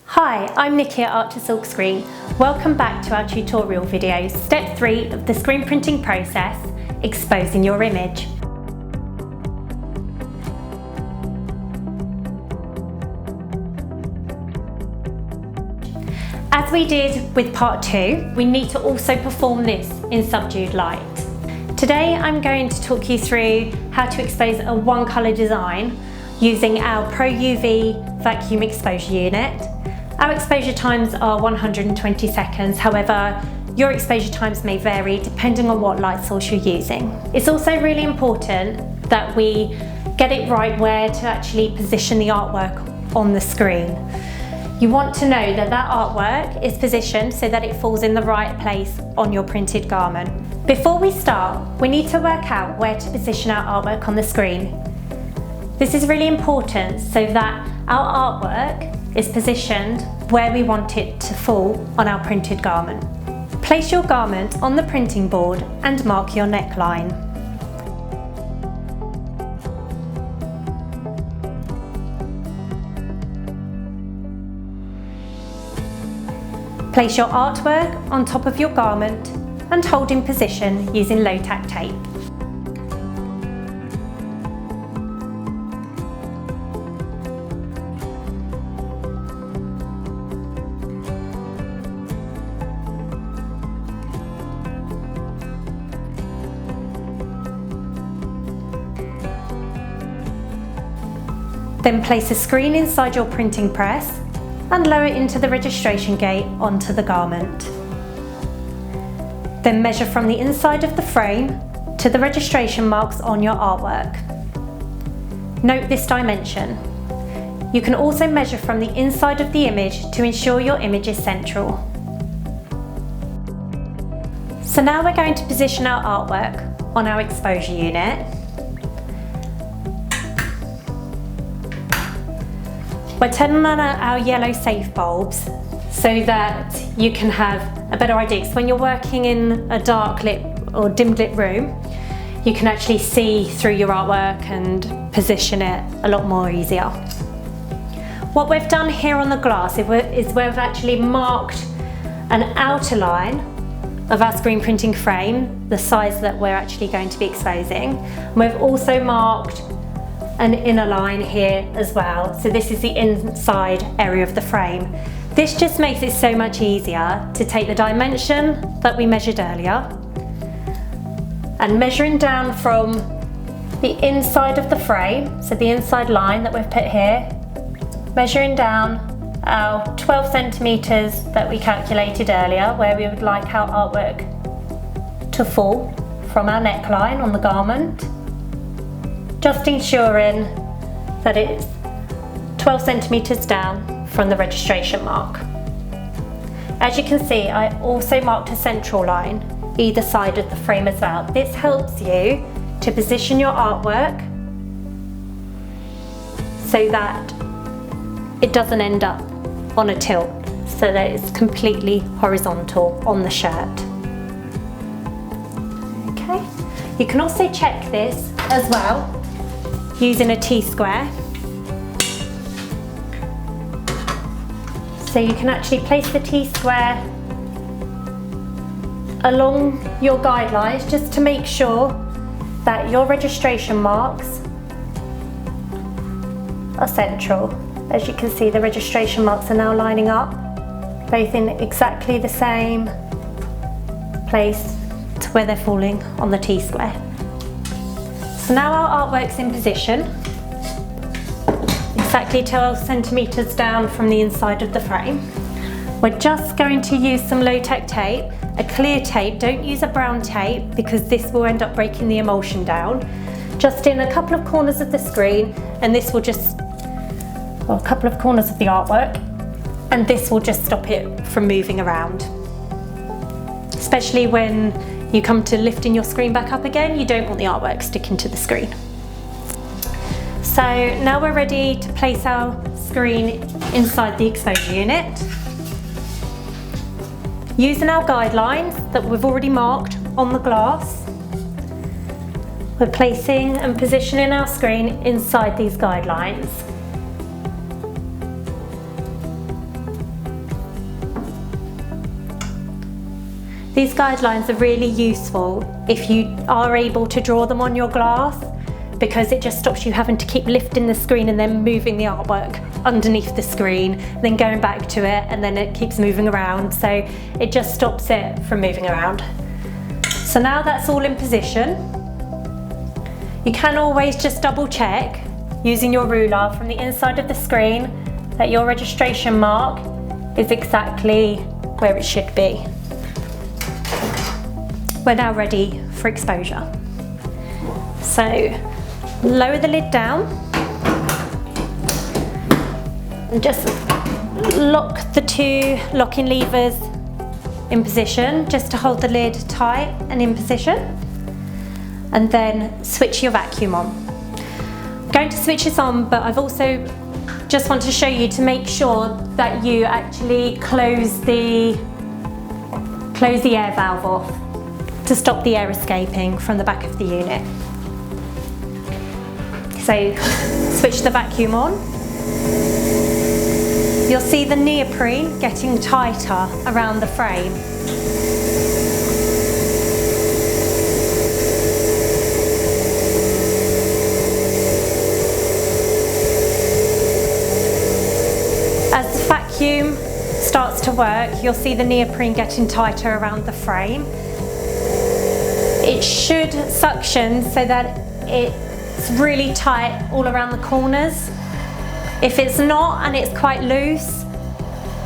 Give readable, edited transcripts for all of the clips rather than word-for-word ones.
Hi, I'm Nikki at Silkscreen. Welcome back to our tutorial video, step 3 of the screen printing process, exposing your image. As we did with part 2, we need to also perform this in subdued light. Today I'm going to talk you through how to expose a one colour design using our Pro UV vacuum exposure unit. Our exposure times are 120 seconds, however, your exposure times may vary depending on what light source you're using. It's also really important that we get it right where to actually position the artwork on the screen. You want to know that that artwork is positioned so that it falls in the right place on your printed garment. Before we start, we need to work out where to position our artwork on the screen. This is really important so that our artwork is positioned where we want it to fall on our printed garment. Place your garment on the printing board and mark your neckline. Place your artwork on top of your garment and hold in position using low-tack tape. Then place a screen inside your printing press and lower it into the registration gate onto the garment. Then measure from the inside of the frame to the registration marks on your artwork. Note this dimension. You can also measure from the inside of the image to ensure your image is central. So now we're going to position our artwork on our exposure unit. We're turning on our yellow safe bulbs so that you can have a better idea. So when you're working in a dark lit or dim lit room, you can actually see through your artwork and position it a lot more easier. What we've done here on the glass is we've actually marked an outer line of our screen printing frame, the size that we're actually going to be exposing. And we've also marked an inner line here as well. So this is the inside area of the frame. This just makes it so much easier to take the dimension that we measured earlier and measuring down from the inside of the frame, so the inside line that we've put here, measuring down our 12 centimeters that we calculated earlier, where we would like our artwork to fall from our neckline on the garment. Just ensuring that it's 12 centimeters down from the registration mark. As you can see, I also marked a central line either side of the frame as well. This helps you to position your artwork so that it doesn't end up on a tilt, so that it's completely horizontal on the shirt. Okay, you can also check this as well using a T-square. So you can actually place the T-square along your guidelines just to make sure that your registration marks are central. As you can see, the registration marks are now lining up, both in exactly the same place to where they're falling on the T-square. So now our artwork's in position, exactly 12 centimeters down from the inside of the frame. We're just going to use some low-tack tape, a clear tape. Don't use a brown tape because this will end up breaking the emulsion down. Just in a couple of corners of the screen, and this will just, well, a couple of corners of the artwork, and this will just stop it from moving around. Especially when you come to lifting your screen back up again, you don't want the artwork sticking to the screen. So now we're ready to place our screen inside the exposure unit. Using our guidelines that we've already marked on the glass, we're placing and positioning our screen inside these guidelines. These guidelines are really useful if you are able to draw them on your glass, because it just stops you having to keep lifting the screen and then moving the artwork underneath the screen, then going back to it, and then it keeps moving around. So it just stops it from moving around. So now that's all in position. You can always just double check using your ruler from the inside of the screen that your registration mark is exactly where it should be. We're now ready for exposure. So lower the lid down and just lock the two locking levers in position just to hold the lid tight and in position, and then switch your vacuum on. I'm going to switch this on, but I've also just want to show you to make sure that you actually close the air valve off to stop the air escaping from the back of the unit. So switch the vacuum on. You'll see the neoprene getting tighter around the frame. As the vacuum starts to work, you'll see the neoprene getting tighter around the frame. It should suction so that it's really tight all around the corners. If it's not and it's quite loose,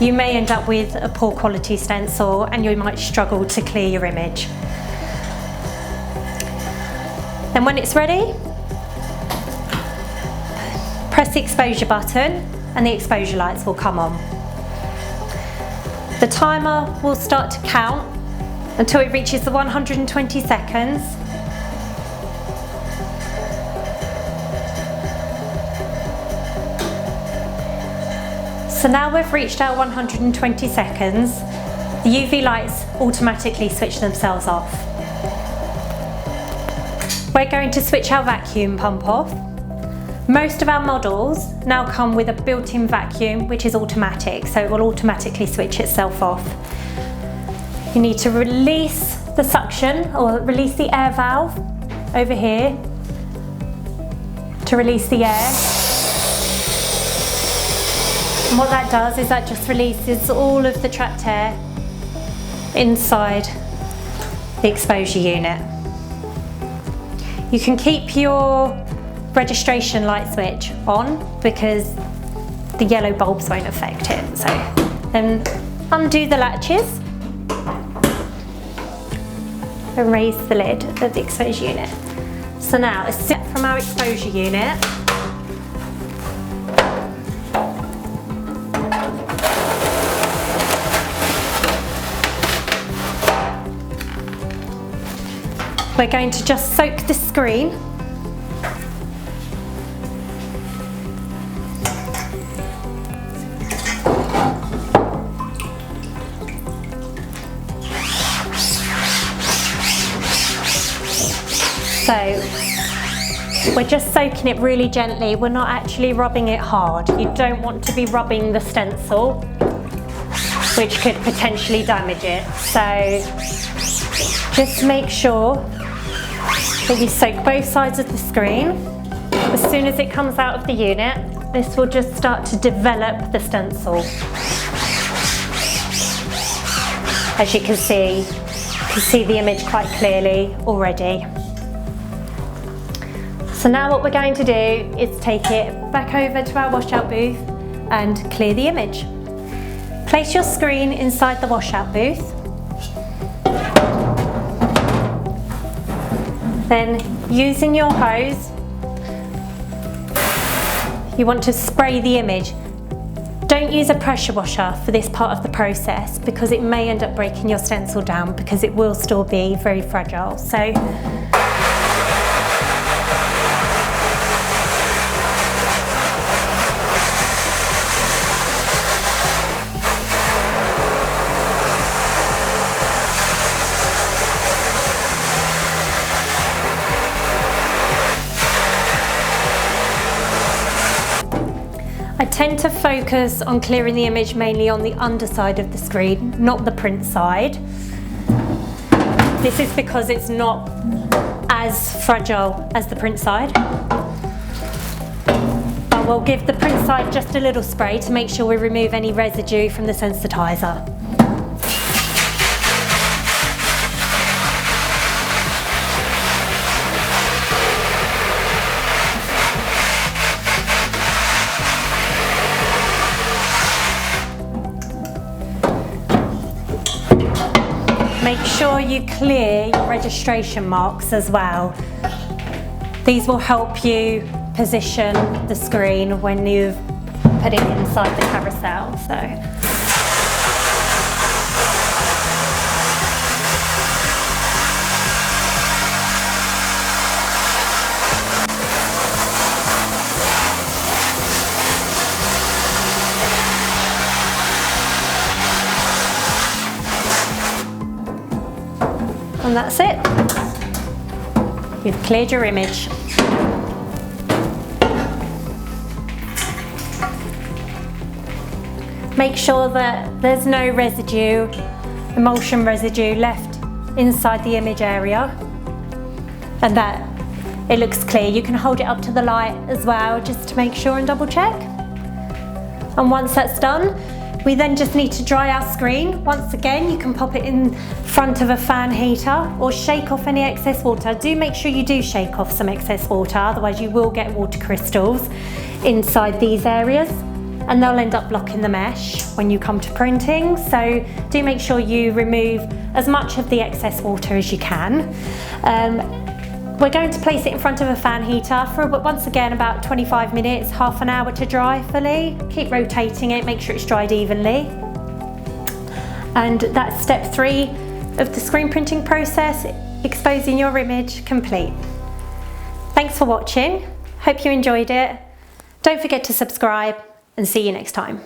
you may end up with a poor quality stencil and you might struggle to clear your image. Then when it's ready, press the exposure button and the exposure lights will come on. The timer will start to count until it reaches the 120 seconds. So now we've reached our 120 seconds, the UV lights automatically switch themselves off. We're going to switch our vacuum pump off. Most of our models now come with a built-in vacuum which is automatic, so it will automatically switch itself off. You need to release the suction or release the air valve over here to release the air. And what that does is that just releases all of the trapped air inside the exposure unit. You can keep your registration light switch on because the yellow bulbs won't affect it. So then undo the latches and raise the lid of the exposure unit. So now, a step from our exposure unit, we're going to just soak the screen So we're just soaking it really gently. We're not actually rubbing it hard. You don't want to be rubbing the stencil, which could potentially damage it. So just make sure that you soak both sides of the screen. As soon as it comes out of the unit, this will just start to develop the stencil. As you can see the image quite clearly already. So now what we're going to do is take it back over to our washout booth and clear the image. Place your screen inside the washout booth. Then, using your hose, you want to spray the image. Don't use a pressure washer for this part of the process because it may end up breaking your stencil down because it will still be very fragile. So I tend to focus on clearing the image mainly on the underside of the screen, not the print side. This is because it's not as fragile as the print side. But we'll give the print side just a little spray to make sure we remove any residue from the sensitizer. Make sure you clear your registration marks as well. These will help you position the screen when you've put it inside the carousel. And that's it. You've cleared your image. Make sure that there's no residue, emulsion residue left inside the image area and that it looks clear. You can hold it up to the light as well just to make sure and double check. And once that's done, we then just need to dry our screen. Once again, you can pop it in front of a fan heater or shake off any excess water. Do make sure you do shake off some excess water, otherwise you will get water crystals inside these areas and they'll end up blocking the mesh when you come to printing. So do make sure you remove as much of the excess water as you can. We're going to place it in front of a fan heater for, once again, about 25 minutes, half an hour to dry fully. Keep rotating it, make sure it's dried evenly. And that's step 3 of the screen printing process, exposing your image complete. Thanks for watching, hope you enjoyed it. Don't forget to subscribe and see you next time.